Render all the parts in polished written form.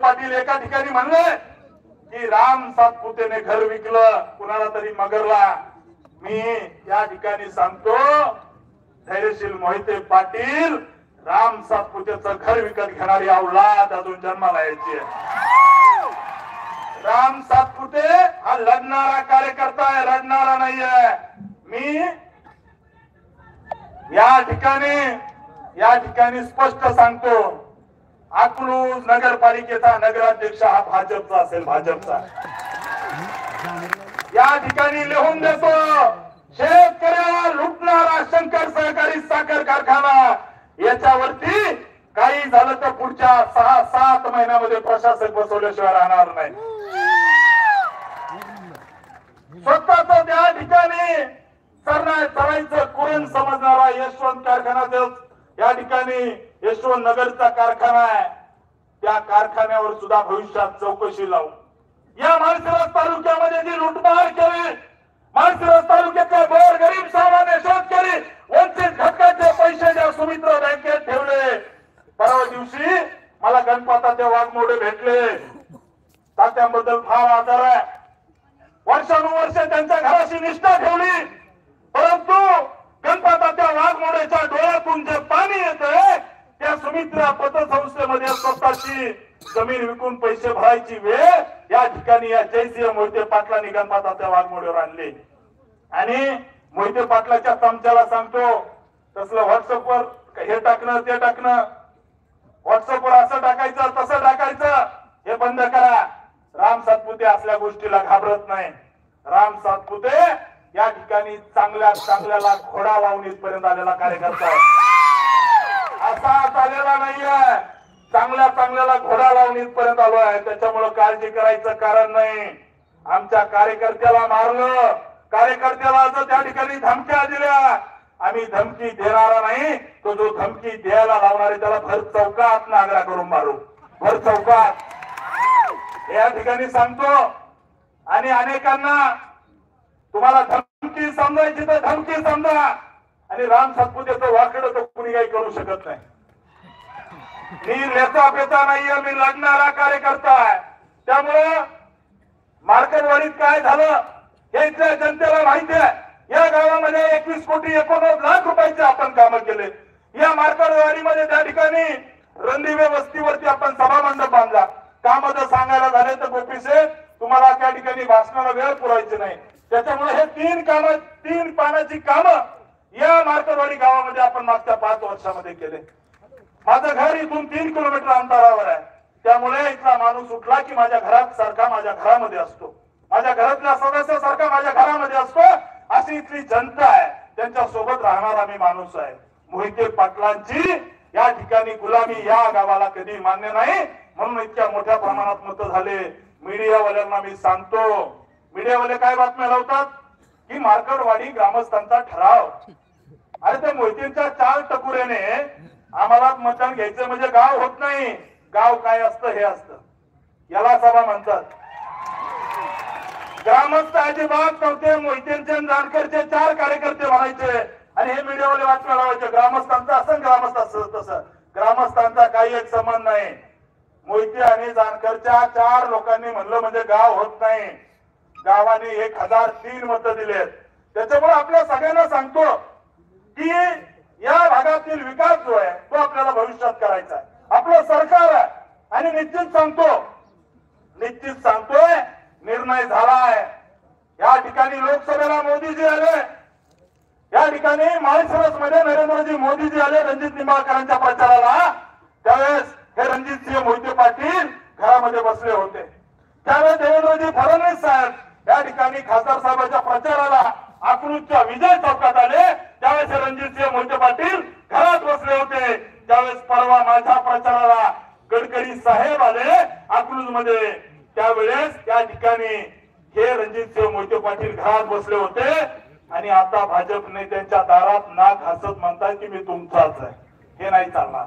पाटील एका ठिकाणी म्हणले की राम सातपुतेने घर विकलं कुणाला तरी मगरला. मी या ठिकाणी सांगतो धैर्यशील मोहिते पाटील राम सातपुतेचं घर विकत घेणारी औलाद अजून जन्माला यायची आहे. राम सातपुते हा लढणारा कार्यकर्ता आहे, रडणारा नाहीये. मी या ठिकाणी स्पष्ट सांगतो अकलूज नगरपालिकेचा नगराध्यक्ष हा भाजपचा असेल, भाजपचा. या ठिकाणी लिहून देतो शेतकऱ्याला लुटणारा शंकर सहकारी साखर कारखाना याच्यावरती काही झालं तर पुढच्या 6-7 महिन्यामध्ये प्रशासक बसवल्याशिवाय राहणार नाही. स्वतःच त्या ठिकाणी चराईचं कुरण समजणारा यशवंत कारखाना या ठिकाणी यशवंत नगरचा कारखाना आहे. त्या कारखान्यावर सुद्धा भविष्यात चौकशी लावू. या माळशिरस तालुक्यामध्ये जी लुटमार केली, माळशिरस तालुक्यातल्या गोरगरीब सामान्य शेतकरी वंचित घटकाचे पैसे ज्या सुमित्र बँकेत ठेवले. परवा दिवशी मला गणपताचे वाघमोडे भेटले. तात्यांबद्दल फार आदर आहे. वर्षानुवर्ष त्यांच्या घराशी निष्ठा ठेवली, परंतु गणपताच्या वाघमोडेच्या डोळ्यातून जे पाणी येतंय त्या सुमित्रा पतसंस्थेमध्ये स्वतःची जमीन विकून पैसे भरायची वेळ या ठिकाणी या जयसिंह मोहिते पाटलांनी गणपताच्या वाघमोड्यावर आणले. आणि मोहिते पाटलाच्या चमच्याला सांगतो तसलं व्हॉट्सअपवर हे टाकणं ते टाकणं, व्हॉट्सअपवर असं टाकायचं तसं टाकायचं हे बंद करा. राम सातपुते असल्या गोष्टीला घाबरत नाही. राम सातपुते या ठिकाणी चांगल्याला घोडा लावून इथपर्यंत आलेला कार्यकर्ता आहे. असा आलेला नाहीये, चांगल्याला घोडा लावून इथपर्यंत आलो आहे. त्याच्यामुळे काळजी करायचं कारण नाही. आमच्या कार्यकर्त्याला मारलं, कार्यकर्त्याला जर त्या ठिकाणी धमक्या दिल्या, आम्ही धमकी देणारा नाही. तो जो धमकी द्यायला लावणारे त्याला भर चौकात नागरा करून मारू, भर चौकात या ठिकाणी सांगतो. आणि अनेकांना तुम्हाला धमकी समजायची तर धमकी समजा. आणि राम सातपुतेचं वाकडं तर कुणी काही करू शकत नाही. मी लेचा पेचा नाहीये, मी लढणारा कार्यकर्ता आहे. त्यामुळं मार्केटवाडीत काय झालं हे इथल्या जनतेला माहिती आहे. या गावामध्ये 21,89 लाख रुपयाचे आपण कामं केले. या मार्केटवाडीमध्ये त्या ठिकाणी रणदिवे वस्तीवरती आपण सभामंडप बांधला. काम जर सांगायला झाले तर गोपीशेठ तुम्हाला त्या ठिकाणी भाषणाला वेळ पुरायची नाही. त्याच्यामुळे हे 3 पानाची कामं या मार्केटवाडी गावामध्ये आपण मागच्या 5 वर्षामध्ये केले. माझं घर इथून 3 किलोमीटर अंतरावर आहे. त्यामुळे इथला माणूस उठला की माझ्या घरात सारखा माझ्या घरामध्ये असतो, माझ्या घरातल्या सदस्यासारखा माझ्या घरामध्ये असतो. अशी इथली जनता आहे, त्यांच्या सोबत राहणारा मी माणूस आहे. मोहिते पाटलांची या ठिकाणी गुलामी या गावाला कधी मान्य नाही. म्हणून इतक्या मोठ्या प्रमाणात मतं झाले. मीडियावाल्यांना मी सांगतो, मीडियावाले काय बातम्या लावतात की मार्केटवाडी ग्रामस्थांचा ठराव. अरे त्या मोहितेंच्या 4 टकुऱ्याने आम्हाला मतदान घ्यायचं म्हणजे गाव होत नाही. गाव काय असतं हे असतं, याला सभा म्हणतात. ग्रामस्थ अजिबात नव्हते. मोहितेंचे जानकरचे 4 कार्यकर्ते म्हणायचे आणि हे मीडियावाले बातम्या लावायचे ग्रामस्थांचा असं ग्रामस्थ असं तसं. ग्रामस्थांचा काही एक संबंध नाही. मोहिते आणि जानकरच्या 4 लोकांनी म्हणलं म्हणजे गाव होत नाही. गावाने 1003 मतं दिलेत. त्याच्यामुळे आपल्या सगळ्यांना सांगतो की या भागातील विकास जो आहे तो आपल्याला भविष्यात करायचा आहे. आपलं सरकार आहे आणि निश्चित सांगतोय निर्णय झाला आहे. या ठिकाणी लोकसभेला मोदीजी आले, या ठिकाणी माळशिरस मध्ये नरेंद्रजी मोदीजी आले रणजित निंबाळकरांच्या प्रचाराला. त्यावेळेस हे रणजितसिंह मोहिते पाटील घरामध्ये बसले होते. त्यावेळेस देवेंद्रजी फडणवीस साहेब या ठिकाणी खासदार साहेबांच्या प्रचाराला अकलूजच्या विजय चौकात आले. त्यावेळेस रणजितसिंह मोहिते पाटील घरात बसले होते. त्यावेळेस परवा माझ्या प्रचाराला गडकरी साहेब आले अकलूज मध्ये. त्यावेळेस त्या ठिकाणी हे रणजितसिंह मोहिते पाटील घरात बसले होते. आणि आता भाजप नेत्यांच्या दारात नाक हसत म्हणतात की मी तुमचाच आहे. हे नाही चालणार,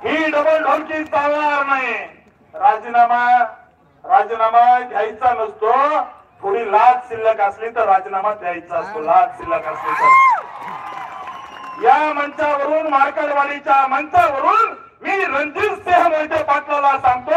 ही डबल ढोलकी चालणार नाही. राजीनामा घ्यायचा नसतो. थोडी लाज शिल्लक असली तर राजीनामा द्यायचा असतो. लाज शिल्लक असली तर या मंचावरून मार्केटवाडीच्या मंचावरून मी रणजितसिंह मोहिते पाटलाला सांगतो